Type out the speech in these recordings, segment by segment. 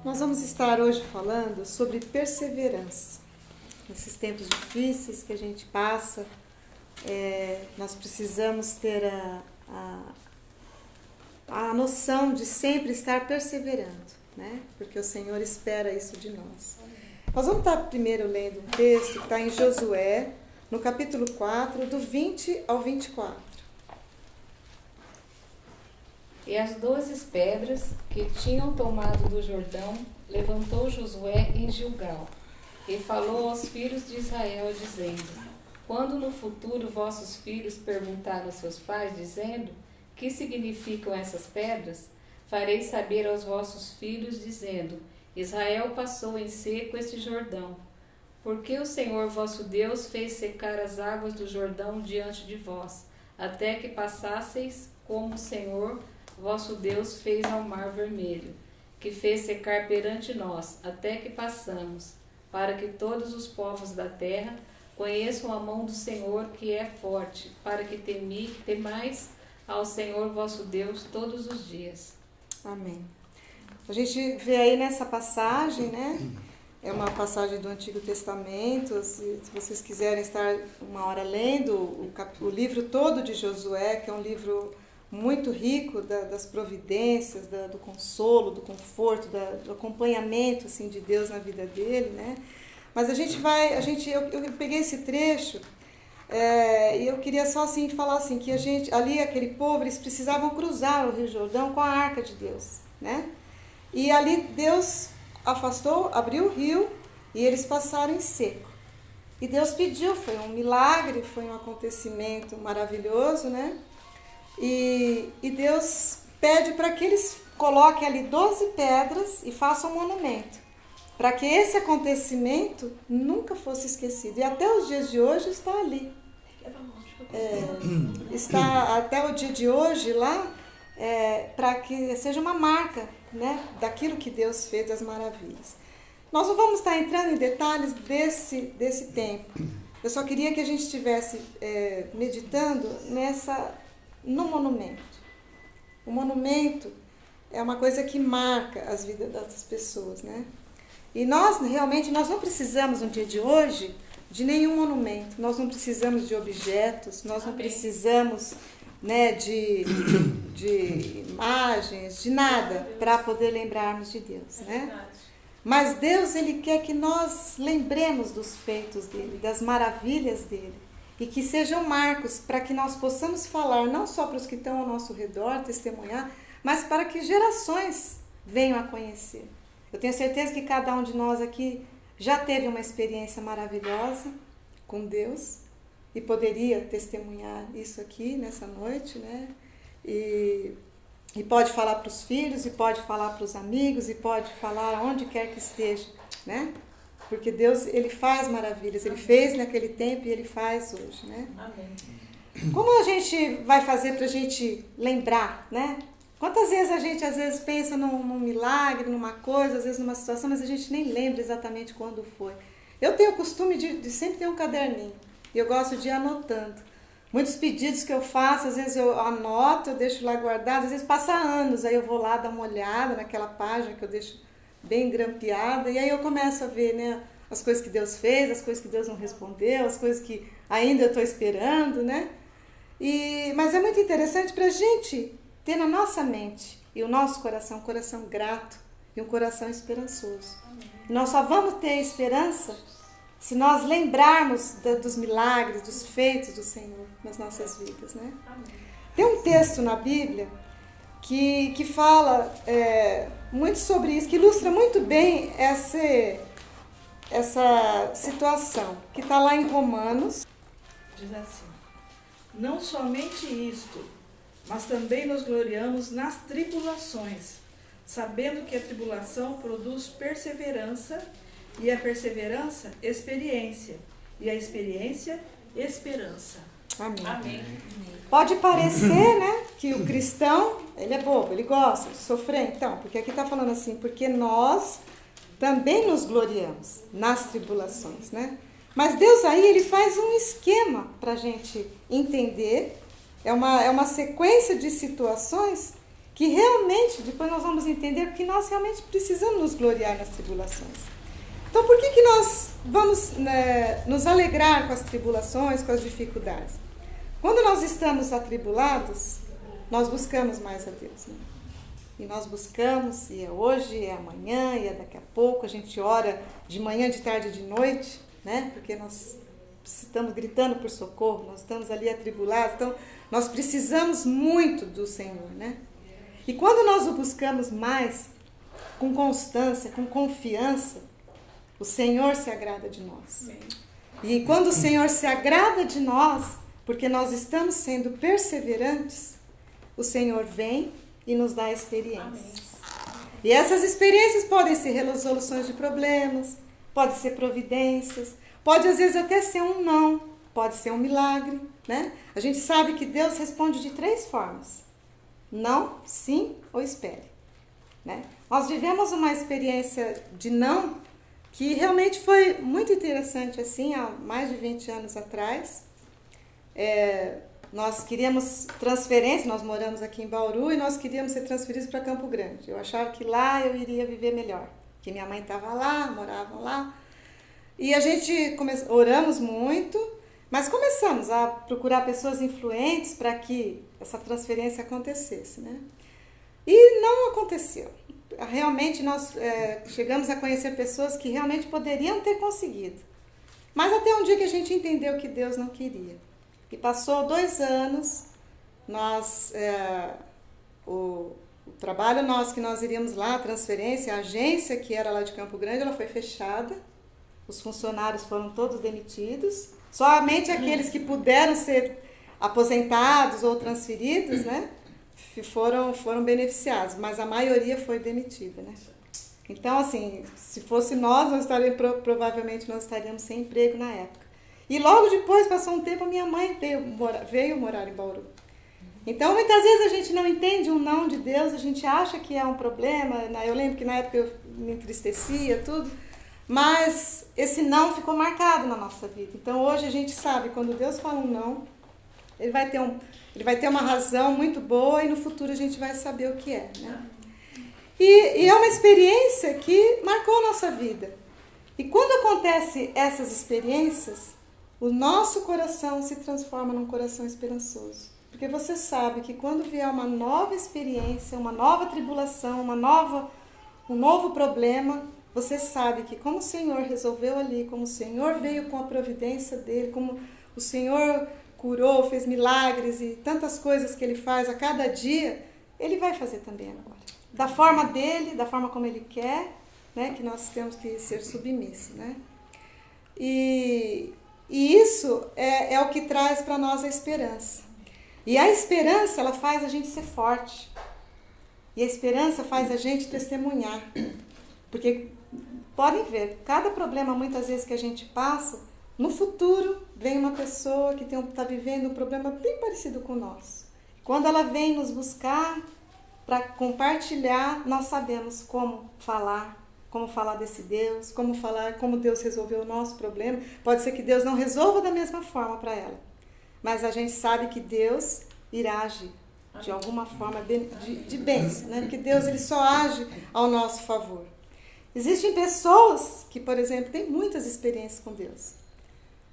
Nós vamos estar hoje falando sobre perseverança. Nesses tempos difíceis que a gente passa, nós precisamos ter a noção de sempre estar perseverando, né? Porque o Senhor espera isso de nós. Nós vamos estar primeiro lendo um texto que está em Josué, no capítulo 4, do 20 ao 24. E as 12 pedras que tinham tomado do Jordão, levantou Josué em Gilgal, e falou aos filhos de Israel, dizendo: Quando no futuro vossos filhos perguntarem aos seus pais, dizendo: Que significam essas pedras? Farei saber aos vossos filhos, dizendo: Israel passou em seco este Jordão, porque o Senhor vosso Deus fez secar as águas do Jordão diante de vós, até que passasseis, como o Senhor vosso Deus fez ao Mar Vermelho, que fez secar perante nós, até que passamos, para que todos os povos da terra conheçam a mão do Senhor, que é forte, para que temais ao Senhor vosso Deus todos os dias. Amém. A gente vê aí nessa passagem, né? É uma passagem do Antigo Testamento. Se vocês quiserem estar uma hora lendo o livro todo de Josué, que é um livro muito rico das providências, do consolo, do conforto, do acompanhamento assim, de Deus na vida dele, né? Mas eu peguei esse trecho e eu queria só assim falar assim que aquele povo, eles precisavam cruzar o Rio Jordão com a Arca de Deus, né? E ali Deus abriu o rio e eles passaram em seco. E Deus pediu, foi um milagre, foi um acontecimento maravilhoso, né? E Deus pede para que eles coloquem ali 12 pedras e façam um monumento, para que esse acontecimento nunca fosse esquecido. E até os dias de hoje está ali. Está até o dia de hoje lá, para que seja uma marca, né, daquilo que Deus fez, das maravilhas. Nós não vamos estar entrando em detalhes desse tempo. Eu só queria que a gente estivesse meditando no monumento. O monumento é uma coisa que marca as vidas das pessoas, né? E nós não precisamos no dia de hoje de nenhum monumento. Nós não precisamos de objetos, nós não precisamos, né, de imagens, de nada para poder lembrarmos de Deus, né? Mas Deus, Ele quer que nós lembremos dos feitos dEle, das maravilhas dEle. E que sejam marcos para que nós possamos falar, não só para os que estão ao nosso redor, testemunhar, mas para que gerações venham a conhecer. Eu tenho certeza que cada um de nós aqui já teve uma experiência maravilhosa com Deus e poderia testemunhar isso aqui nessa noite, né? E pode falar para os filhos, e pode falar para os amigos, e pode falar onde quer que esteja, né? Porque Deus, Ele faz maravilhas, Ele fez naquele tempo e Ele faz hoje, né? Amém. Como a gente vai fazer para a gente lembrar, né? Quantas vezes a gente, às vezes, pensa num milagre, numa coisa, às vezes numa situação, mas a gente nem lembra exatamente quando foi. Eu tenho o costume de sempre ter um caderninho, e eu gosto de ir anotando. Muitos pedidos que eu faço, às vezes eu anoto, eu deixo lá guardado, às vezes passa anos, aí eu vou lá dar uma olhada naquela página que eu deixo bem grampeada, e aí eu começo a ver, né, as coisas que Deus fez, as coisas que Deus não respondeu, as coisas que ainda eu estou esperando, né? Mas é muito interessante para a gente ter na nossa mente e o nosso coração um coração grato e um coração esperançoso. E nós só vamos ter esperança se nós lembrarmos dos milagres, dos feitos do Senhor nas nossas vidas, né? Tem um texto na Bíblia que fala muito sobre isso, que ilustra muito bem essa situação, que está lá em Romanos. Diz assim: Não somente isto, mas também nos gloriamos nas tribulações, sabendo que a tribulação produz perseverança, e a perseverança, experiência, e a experiência, esperança. Amém. Amém. Pode parecer, né, que o cristão, ele é bobo, ele gosta de sofrer, então, porque aqui está falando assim, porque nós também nos gloriamos nas tribulações, né? Mas Deus aí, Ele faz um esquema para a gente entender, é uma sequência de situações que realmente, depois nós vamos entender que nós realmente precisamos nos gloriar nas tribulações. Então, por que nós vamos nos alegrar com as tribulações, com as dificuldades? Quando nós estamos atribulados, nós buscamos mais a Deus, né? E nós buscamos, e é hoje, é amanhã, e é daqui a pouco, a gente ora de manhã, de tarde e de noite, né? Porque nós estamos gritando por socorro, nós estamos ali atribulados, então nós precisamos muito do Senhor, né? E quando nós o buscamos mais, com constância, com confiança, o Senhor se agrada de nós. E quando o Senhor se agrada de nós, porque nós estamos sendo perseverantes, o Senhor vem e nos dá experiências. E essas experiências podem ser resoluções de problemas, podem ser providências, pode às vezes até ser um não, pode ser um milagre, né? A gente sabe que Deus responde de 3 formas: não, sim ou espere, né? Nós vivemos uma experiência de não que realmente foi muito interessante, assim, há mais de 20 anos atrás. Nós queríamos transferência, nós moramos aqui em Bauru e nós queríamos ser transferidos para Campo Grande. Eu achava que lá eu iria viver melhor, que minha mãe estava lá, morava lá. E a gente oramos muito, mas começamos a procurar pessoas influentes para que essa transferência acontecesse, né? E não aconteceu. Realmente nós chegamos a conhecer pessoas que realmente poderiam ter conseguido. Mas até um dia que a gente entendeu que Deus não queria. E passou 2 anos, o trabalho nosso que nós iríamos lá, a transferência, a agência que era lá de Campo Grande, ela foi fechada. Os funcionários foram todos demitidos. Somente aqueles que puderam ser aposentados ou transferidos, né, foram beneficiados, mas a maioria foi demitida, né? Então, assim, se fosse nós provavelmente nós estaríamos sem emprego na época. E logo depois, passou um tempo, a minha mãe veio morar em Bauru. Então, muitas vezes a gente não entende um não de Deus, a gente acha que é um problema. Eu lembro que na época eu me entristecia, tudo, mas esse não ficou marcado na nossa vida. Então, hoje a gente sabe, quando Deus fala um não, ele vai ter uma razão muito boa e no futuro a gente vai saber o que é, né? E é uma experiência que marcou a nossa vida. E quando acontecem essas experiências, o nosso coração se transforma num coração esperançoso. Porque você sabe que quando vier uma nova experiência, uma nova tribulação, um novo problema, você sabe que como o Senhor resolveu ali, como o Senhor veio com a providência dele, como o Senhor curou, fez milagres e tantas coisas que ele faz a cada dia, ele vai fazer também agora. Da forma dele, da forma como ele quer, né, que nós temos que ser submissos, né? E isso é o que traz para nós a esperança. E a esperança, ela faz a gente ser forte. E a esperança faz a gente testemunhar. Porque, podem ver, cada problema muitas vezes que a gente passa, no futuro vem uma pessoa que está vivendo um problema bem parecido com o nosso. Quando ela vem nos buscar para compartilhar, nós sabemos como falar desse Deus, como Deus resolveu o nosso problema. Pode ser que Deus não resolva da mesma forma para ela, mas a gente sabe que Deus irá agir de alguma forma de bênção, né? Porque Deus ele só age ao nosso favor. Existem pessoas que, por exemplo, têm muitas experiências com Deus,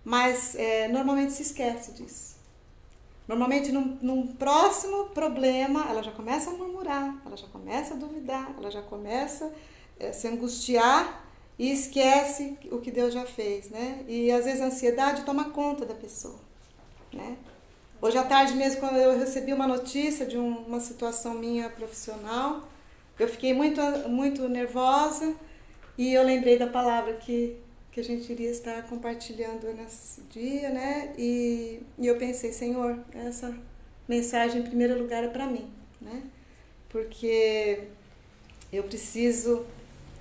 mas normalmente se esquece disso. Normalmente, num próximo problema, ela já começa a murmurar, ela já começa a duvidar, ela já começa a se angustiar e esquece o que Deus já fez, né? E às vezes a ansiedade toma conta da pessoa, né? Hoje à tarde mesmo, quando eu recebi uma notícia de uma situação minha profissional, eu fiquei muito nervosa e eu lembrei da palavra que a gente iria estar compartilhando nesse dia, né? E eu pensei, Senhor, essa mensagem em primeiro lugar é para mim, né? Porque eu preciso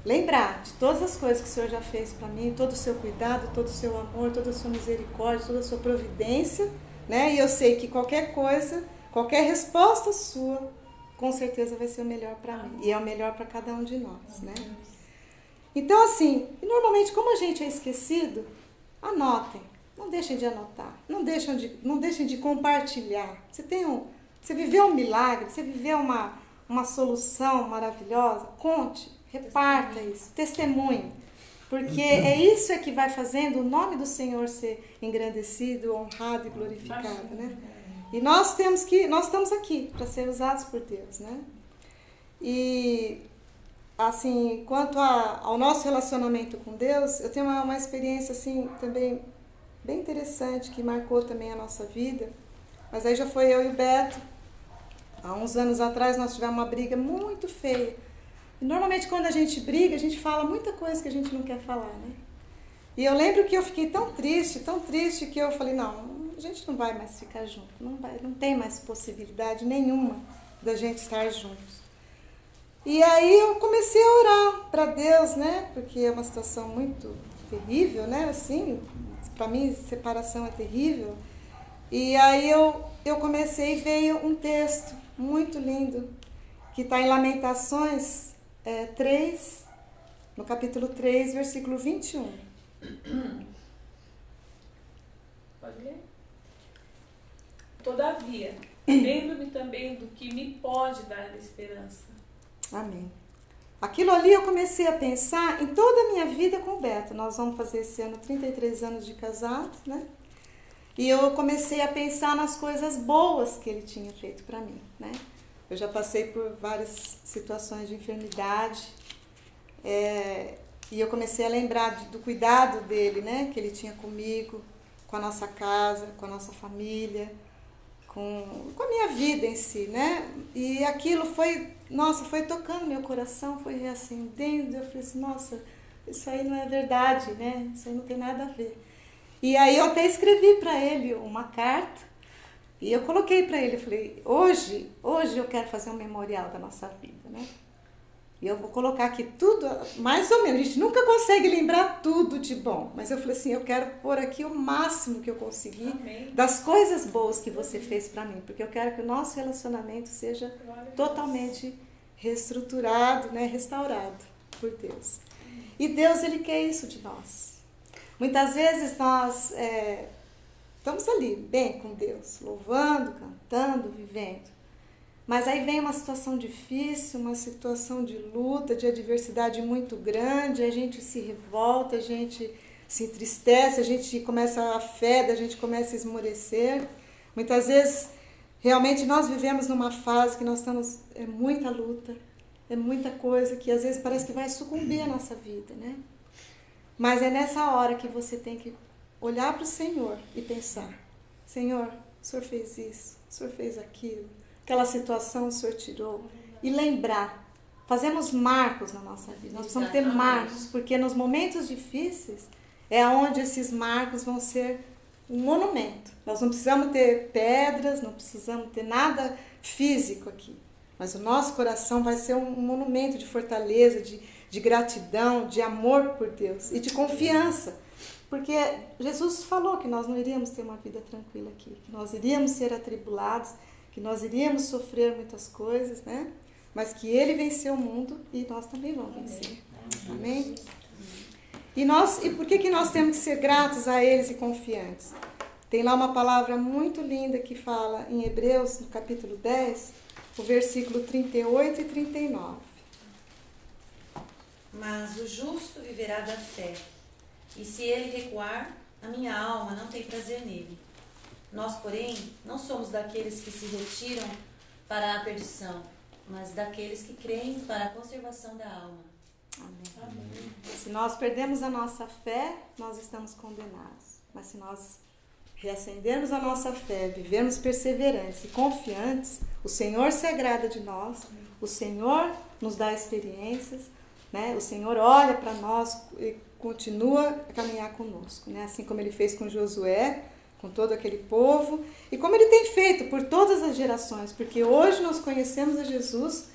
lembrar de todas as coisas que o Senhor já fez para mim, todo o seu cuidado, todo o seu amor, toda a sua misericórdia, toda a sua providência, né? E eu sei que qualquer coisa, qualquer resposta sua, com certeza vai ser o melhor para mim. E é o melhor para cada um de nós, né? Então, assim, normalmente, como a gente é esquecido, anotem. Não deixem de anotar. Não deixem de compartilhar. Você viveu um milagre, você viveu uma solução maravilhosa, conte, reparta isso, testemunhe. Porque é isso que vai fazendo o nome do Senhor ser engrandecido, honrado e glorificado, né? E nós estamos aqui para ser usados por Deus, né? E, assim, quanto ao nosso relacionamento com Deus, eu tenho uma experiência, assim, também bem interessante, que marcou também a nossa vida. Mas aí já foi eu e o Beto. Há uns anos atrás nós tivemos uma briga muito feia. E normalmente quando a gente briga, a gente fala muita coisa que a gente não quer falar, né? E eu lembro que eu fiquei tão triste, que eu falei, não, a gente não vai mais ficar junto. Não tem mais possibilidade nenhuma da gente estar juntos. E aí eu comecei a orar para Deus, né? Porque é uma situação muito terrível, né? Assim, para mim, separação é terrível. E aí eu comecei e veio um texto muito lindo, que está em Lamentações 3, no capítulo 3, versículo 21. Pode ler? Todavia, lembro-me também do que me pode dar esperança. Amém. Aquilo ali eu comecei a pensar em toda a minha vida com o Beto. Nós vamos fazer esse ano 33 anos de casado, né? E eu comecei a pensar nas coisas boas que ele tinha feito para mim, né? Eu já passei por várias situações de enfermidade, e eu comecei a lembrar do cuidado dele, né? Que ele tinha comigo, com a nossa casa, com a nossa família, com a minha vida em si, né? E aquilo foi tocando meu coração, foi reacendendo. Eu falei assim, nossa, isso aí não é verdade, né? Isso aí não tem nada a ver. E aí eu até escrevi para ele uma carta e eu coloquei para ele, eu falei, hoje eu quero fazer um memorial da nossa vida, né? E eu vou colocar aqui tudo, mais ou menos, a gente nunca consegue lembrar tudo de bom, mas eu falei assim, eu quero pôr aqui o máximo que eu conseguir. Amém. Das coisas boas que você fez para mim, porque eu quero que o nosso relacionamento seja totalmente reestruturado, né? Restaurado por Deus. E Deus, Ele quer isso de nós. Muitas vezes nós estamos ali, bem com Deus, louvando, cantando, vivendo. Mas aí vem uma situação difícil, uma situação de luta, de adversidade muito grande, a gente se revolta, a gente se entristece, a gente começa a fé, a gente começa a esmorecer. Muitas vezes, realmente, nós vivemos numa fase que nós estamos, muita luta, é muita coisa que às vezes parece que vai sucumbir a nossa vida, né? Mas é nessa hora que você tem que olhar para o Senhor e pensar, Senhor, o Senhor fez isso, o Senhor fez aquilo, aquela situação o Senhor tirou. E lembrar, fazemos marcos na nossa vida, nós precisamos ter marcos, porque nos momentos difíceis é onde esses marcos vão ser um monumento. Nós não precisamos ter pedras, não precisamos ter nada físico aqui, mas o nosso coração vai ser um monumento de fortaleza, de gratidão, de amor por Deus e de confiança. Porque Jesus falou que nós não iríamos ter uma vida tranquila aqui, que nós iríamos ser atribulados, que nós iríamos sofrer muitas coisas, né? Mas que Ele venceu o mundo e nós também vamos vencer. Amém? E por que nós temos que ser gratos a eles e confiantes? Tem lá uma palavra muito linda que fala em Hebreus, no capítulo 10, o versículo 38 e 39. Mas o justo viverá da fé, e se ele recuar, a minha alma não tem prazer nele. Nós, porém, não somos daqueles que se retiram para a perdição, mas daqueles que creem para a conservação da alma. Amém. Amém. Se nós perdemos a nossa fé, nós estamos condenados. Mas se nós reacendermos a nossa fé, vivermos perseverantes e confiantes, o Senhor se agrada de nós, o Senhor nos dá experiências, né? O Senhor olha para nós e continua a caminhar conosco, né? Assim como Ele fez com Josué, com todo aquele povo, e como Ele tem feito por todas as gerações, porque hoje nós conhecemos a Jesus,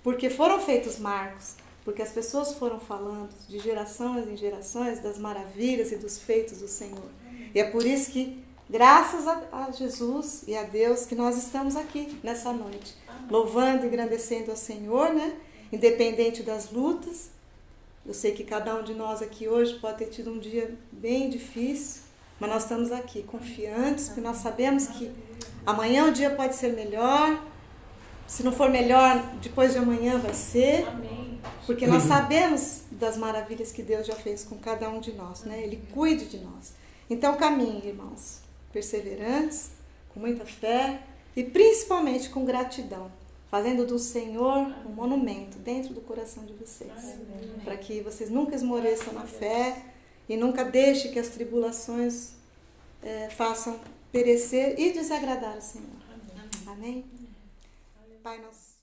porque foram feitos marcos, porque as pessoas foram falando de gerações em gerações das maravilhas e dos feitos do Senhor. E é por isso que, graças a Jesus e a Deus, que nós estamos aqui nessa noite, louvando e engrandecendo ao Senhor, né? Independente das lutas. Eu sei que cada um de nós aqui hoje pode ter tido um dia bem difícil, mas nós estamos aqui confiantes, porque nós sabemos que amanhã o dia pode ser melhor, Se não for melhor, depois de amanhã vai ser. Amém. Porque nós sabemos das maravilhas que Deus já fez com cada um de nós, né? Ele cuide de nós. Então caminhem, irmãos, perseverantes, com muita fé e principalmente com gratidão, fazendo do Senhor um monumento dentro do coração de vocês. Para que vocês nunca esmoreçam na fé e nunca deixem que as tribulações façam perecer e desagradar o Senhor. Amém? Pai, nós